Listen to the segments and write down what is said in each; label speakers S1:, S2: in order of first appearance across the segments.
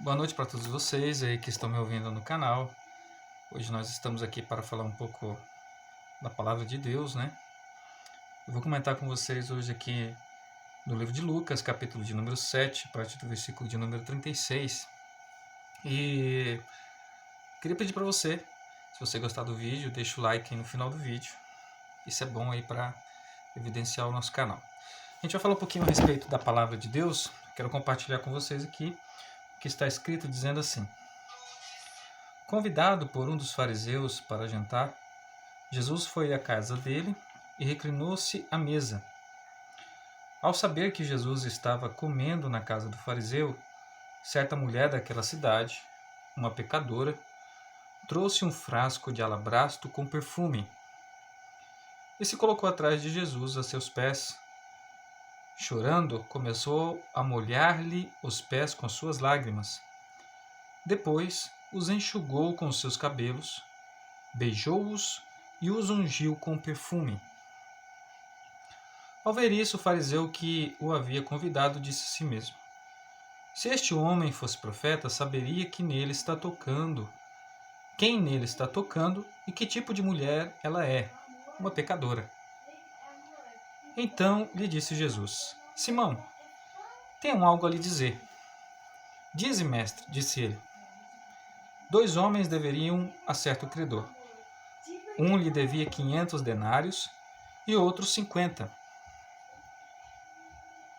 S1: Boa noite para todos vocês aí que estão me ouvindo no canal. Hoje nós estamos aqui para falar um pouco da palavra de Deus, né? Eu vou comentar com vocês hoje aqui no livro de Lucas, capítulo de número 7, a partir do versículo de número 36. E queria pedir para você, se você gostar do vídeo, deixa o like aí no final do vídeo. Isso é bom aí para evidenciar o nosso canal. A gente vai falar um pouquinho a respeito da palavra de Deus. Quero compartilhar com vocês aqui o que está escrito dizendo assim: Convidado por um dos fariseus para jantar, Jesus foi à casa dele e reclinou-se à mesa. Ao saber que Jesus estava comendo na casa do fariseu, certa mulher daquela cidade, uma pecadora, trouxe um frasco de alabastro com perfume e se colocou atrás de Jesus a seus pés. Chorando, começou a molhar-lhe os pés com suas lágrimas. Depois, os enxugou com seus cabelos, beijou-os e os ungiu com perfume. Ao ver isso, o fariseu que o havia convidado disse a si mesmo: Se este homem fosse profeta, saberia que nele está tocando, quem nele está tocando e que tipo de mulher ela é, uma pecadora. Então lhe disse Jesus: Simão, tenho algo a lhe dizer. Dize, mestre, disse ele. 2 homens deveriam a certo credor. Um lhe devia 500 denários e outro 50.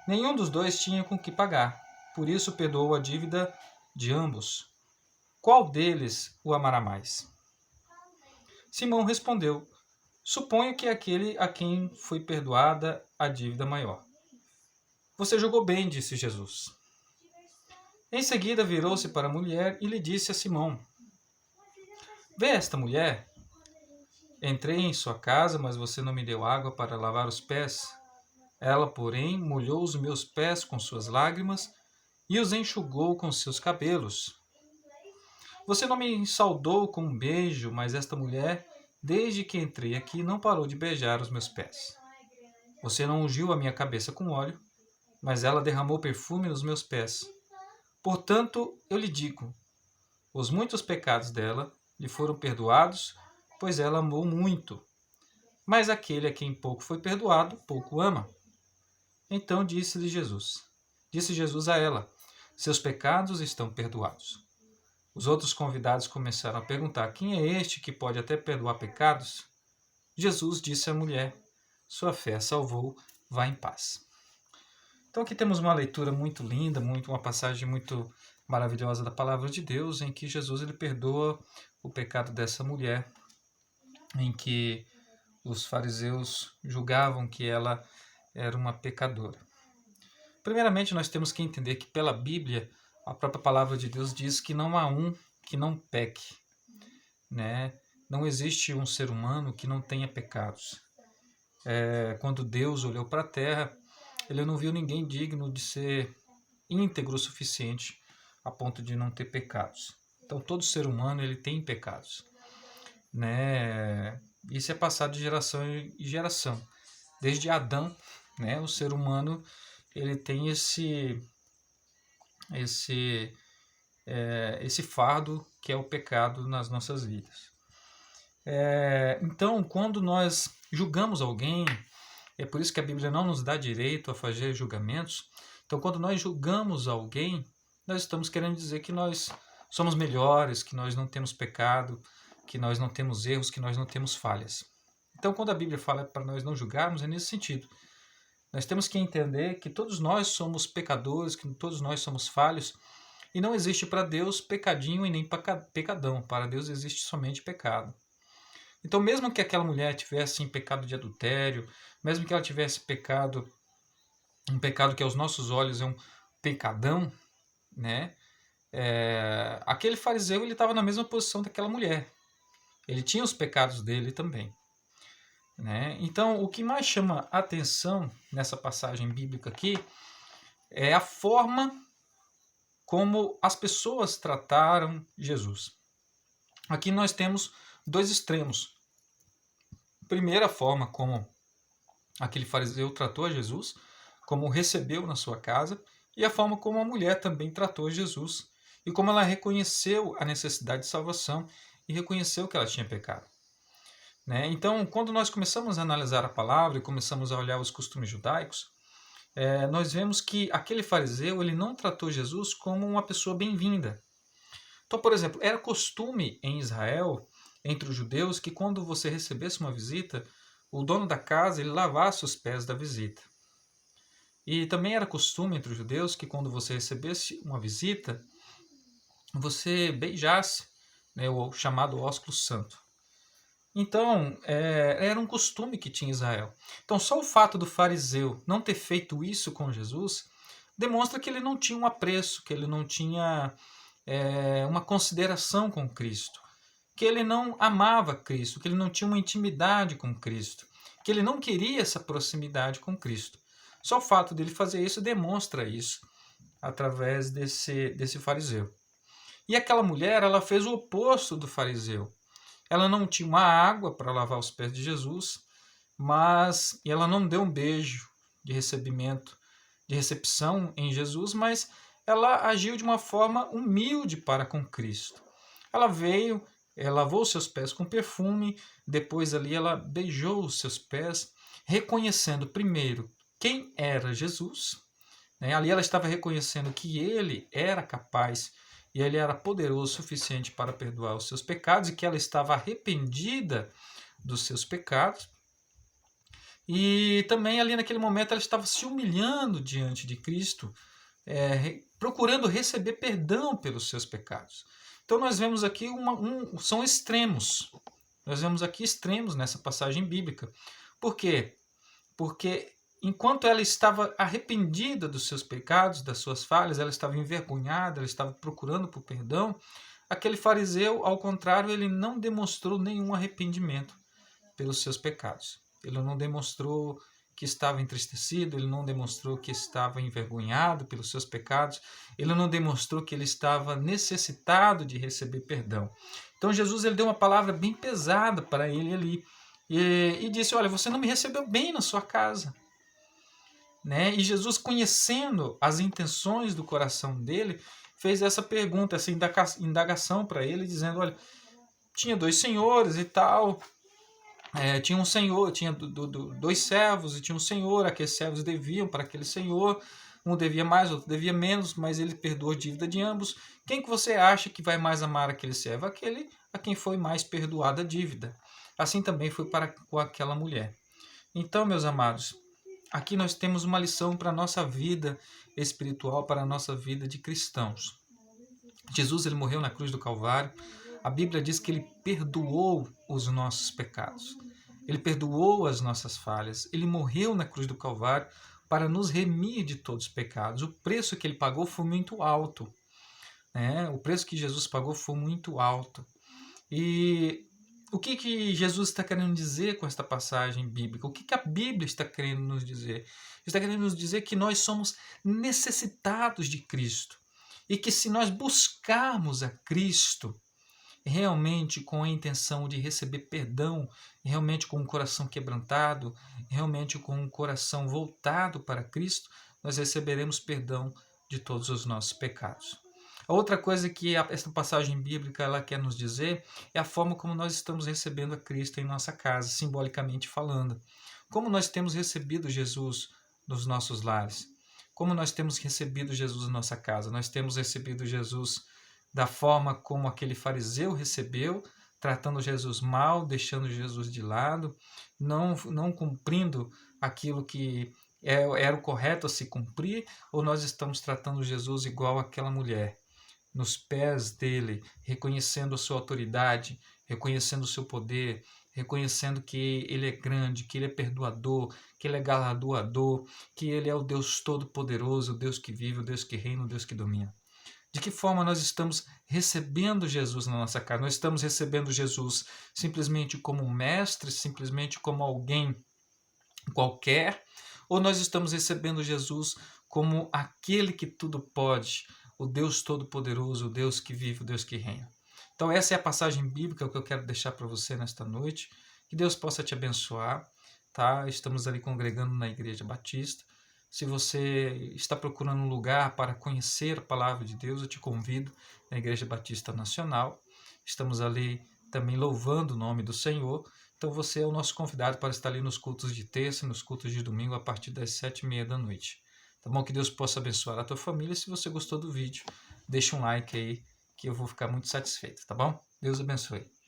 S1: Nenhum dos dois tinha com que pagar, por isso perdoou a dívida de ambos. Qual deles o amará mais? Simão respondeu: Suponho que é aquele a quem foi perdoada a dívida maior. Você julgou bem, disse Jesus. Em seguida virou-se para a mulher e lhe disse a Simão: Vê esta mulher? Entrei em sua casa, mas você não me deu água para lavar os pés. Ela, porém, molhou os meus pés com suas lágrimas e os enxugou com seus cabelos. Você não me saudou com um beijo, mas esta mulher, desde que entrei aqui, não parou de beijar os meus pés. Você não ungiu a minha cabeça com óleo, mas ela derramou perfume nos meus pés. Portanto, eu lhe digo, os muitos pecados dela lhe foram perdoados, pois ela amou muito. Mas aquele a quem pouco foi perdoado, pouco ama. Então disse Jesus a ela: Seus pecados estão perdoados. Os outros convidados começaram a perguntar: Quem é este que pode até perdoar pecados? Jesus disse à mulher: Sua fé a salvou, vá em paz. Então aqui temos uma leitura muito linda, uma passagem muito maravilhosa da palavra de Deus, em que Jesus ele perdoa o pecado dessa mulher, em que os fariseus julgavam que ela era uma pecadora. Primeiramente, nós temos que entender que pela Bíblia, a própria palavra de Deus diz que não há um que não peque, né? Não existe um ser humano que não tenha pecados. Quando Deus olhou para a terra, ele não viu ninguém digno de ser íntegro o suficiente a ponto de não ter pecados. Então, todo ser humano ele tem pecados, né? Isso é passado de geração em geração. Desde Adão, né, o ser humano ele tem esse fardo que é o pecado nas nossas vidas. Então, quando nós julgamos alguém, é por isso que a Bíblia não nos dá direito a fazer julgamentos. Então, quando nós julgamos alguém, nós estamos querendo dizer que nós somos melhores, que nós não temos pecado, que nós não temos erros, que nós não temos falhas. Então, quando a Bíblia fala para nós não julgarmos, é nesse sentido. Nós temos que entender que todos nós somos pecadores, que todos nós somos falhos, e não existe para Deus pecadinho e nem pecadão. Para Deus existe somente pecado. Então, mesmo que aquela mulher tivesse em pecado de adultério, mesmo que ela tivesse um pecado que aos nossos olhos é um pecadão, né? Aquele fariseu ele estava na mesma posição daquela mulher. Ele tinha os pecados dele também. Né? Então, o que mais chama atenção nessa passagem bíblica aqui é a forma como as pessoas trataram Jesus. Aqui nós temos 2 extremos. Primeira forma como aquele fariseu tratou a Jesus, como o recebeu na sua casa, e a forma como a mulher também tratou Jesus, e como ela reconheceu a necessidade de salvação e reconheceu que ela tinha pecado. Né? Então, quando nós começamos a analisar a palavra e começamos a olhar os costumes judaicos, nós vemos que aquele fariseu ele não tratou Jesus como uma pessoa bem-vinda. Então, por exemplo, era costume em Israel, entre os judeus, que quando você recebesse uma visita, o dono da casa ele lavasse os pés da visita. E também era costume entre os judeus que quando você recebesse uma visita, você beijasse, né, o chamado ósculo santo. Então, era um costume que tinha Israel. Então, só o fato do fariseu não ter feito isso com Jesus demonstra que ele não tinha um apreço, que ele não tinha uma consideração com Cristo, que ele não amava Cristo, que ele não tinha uma intimidade com Cristo, que ele não queria essa proximidade com Cristo. Só o fato dele fazer isso demonstra isso através desse fariseu. E aquela mulher, ela fez o oposto do fariseu. Ela não tinha uma água para lavar os pés de Jesus, mas ela não deu um beijo de recebimento, de recepção em Jesus, mas ela agiu de uma forma humilde para com Cristo. Ela veio, lavou seus pés com perfume, depois ali ela beijou os seus pés, reconhecendo primeiro quem era Jesus. Né? Ali ela estava reconhecendo que ele era capaz e ele era poderoso o suficiente para perdoar os seus pecados e que ela estava arrependida dos seus pecados. E também ali naquele momento ela estava se humilhando diante de Cristo, procurando receber perdão pelos seus pecados. Então nós vemos aqui são extremos. Nós vemos aqui extremos nessa passagem bíblica. Por quê? Porque enquanto ela estava arrependida dos seus pecados, das suas falhas, ela estava envergonhada, ela estava procurando por perdão, aquele fariseu, ao contrário, ele não demonstrou nenhum arrependimento pelos seus pecados. Ele não demonstrou que estava entristecido, ele não demonstrou que estava envergonhado pelos seus pecados, ele não demonstrou que ele estava necessitado de receber perdão. Então Jesus ele deu uma palavra bem pesada para ele ali e disse, olha, você não me recebeu bem na sua casa. Né? E Jesus, conhecendo as intenções do coração dele, fez essa pergunta, essa indagação para ele, dizendo, olha, tinha 2 senhores e tal, tinha um senhor, tinha 2 servos e tinha um senhor, aqueles servos deviam para aquele senhor, um devia mais, outro devia menos, mas ele perdoou a dívida de ambos. Quem que você acha que vai mais amar aquele servo? Aquele a quem foi mais perdoada a dívida. Assim também foi com aquela mulher. Então, meus amados, aqui nós temos uma lição para a nossa vida espiritual, para a nossa vida de cristãos. Jesus ele morreu na cruz do Calvário. A Bíblia diz que ele perdoou os nossos pecados. Ele perdoou as nossas falhas. Ele morreu na cruz do Calvário para nos remir de todos os pecados. O preço que ele pagou foi muito alto. Né? O preço que Jesus pagou foi muito alto. E o que Jesus está querendo dizer com esta passagem bíblica? O que a Bíblia está querendo nos dizer? Está querendo nos dizer que nós somos necessitados de Cristo. E que se nós buscarmos a Cristo, realmente com a intenção de receber perdão, realmente com o coração quebrantado, realmente com o coração voltado para Cristo, nós receberemos perdão de todos os nossos pecados. A outra coisa que esta passagem bíblica ela quer nos dizer é a forma como nós estamos recebendo a Cristo em nossa casa, simbolicamente falando. Como nós temos recebido Jesus nos nossos lares. Como nós temos recebido Jesus na nossa casa. Nós temos recebido Jesus da forma como aquele fariseu recebeu, tratando Jesus mal, deixando Jesus de lado, não cumprindo aquilo que era o correto a se cumprir, ou nós estamos tratando Jesus igual àquela mulher, nos pés dele, reconhecendo a sua autoridade, reconhecendo o seu poder, reconhecendo que ele é grande, que ele é perdoador, que ele é galardoador, que ele é o Deus todo-poderoso, o Deus que vive, o Deus que reina, o Deus que domina. De que forma nós estamos recebendo Jesus na nossa casa? Nós estamos recebendo Jesus simplesmente como um mestre, simplesmente como alguém qualquer? Ou nós estamos recebendo Jesus como aquele que tudo pode, o Deus Todo-Poderoso, o Deus que vive, o Deus que reina? Então essa é a passagem bíblica que eu quero deixar para você nesta noite. Que Deus possa te abençoar. Tá? Estamos ali congregando na Igreja Batista. Se você está procurando um lugar para conhecer a palavra de Deus, eu te convido na Igreja Batista Nacional. Estamos ali também louvando o nome do Senhor. Então você é o nosso convidado para estar ali nos cultos de terça e nos cultos de domingo a partir das 7h30 da noite. Tá bom? Que Deus possa abençoar a tua família. Se você gostou do vídeo, deixa um like aí que eu vou ficar muito satisfeito, tá bom? Deus abençoe.